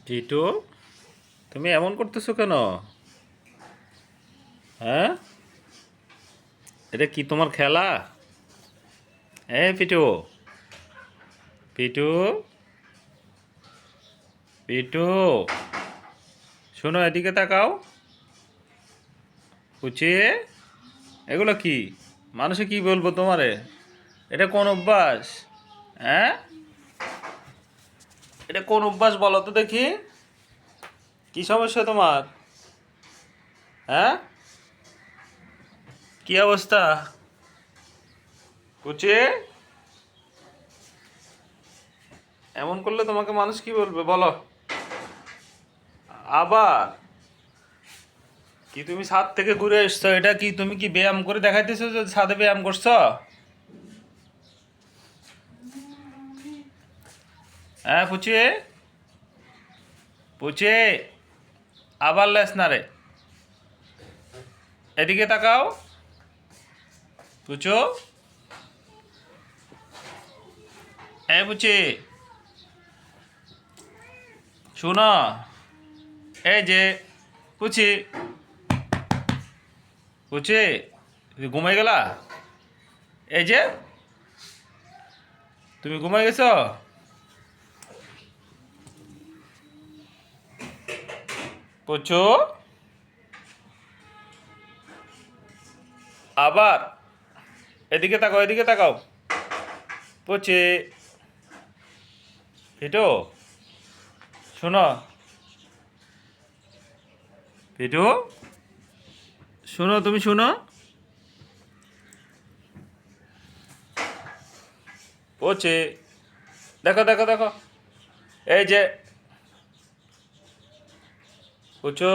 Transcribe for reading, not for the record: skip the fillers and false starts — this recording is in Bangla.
টিটু, তুমি এমন করতেছো কেন? হ্যাঁ, এটা কি তোমার খেলা? পিটু, পিটু, পিটু, শোনো, এদিকে তাকাও। কুচি, এগুলো কি? মানুষে কি বলবো তোমারে? এটা কোন অভ্যাস? হ্যাঁ, এটা কোন অভ্যাস বলো তো দেখি। কি সমস্যা তোমার? হ্যাঁ, কি অবস্থা? কুচি, এমন করলে তোমাকে মানুষ কি বলবে বলো? আবার কি তুমি ছাদ থেকে ঘুরে এসছো? এটা কি তুমি কি ব্যায়াম করে দেখাইতেছো যে ছাদে ব্যায়াম করছো? হ্যাঁ পুচি, পুচি, আবার লেস না রে। এদিকে তাকাও। পুচো, পুচি, শোনো, এই যে পুচি, পুচি, তুমি ঘুমাই গেলা? এই যে তুমি ঘুমাই গেছো? পুচো, আবার এদিকে তাকাও, এদিকে তাকাও। পুচি, পিটু, শোনো, পিটু, শোনো, তুমি শোনো। পুচি, দেখো দেখো দেখো, এই যে পুচু,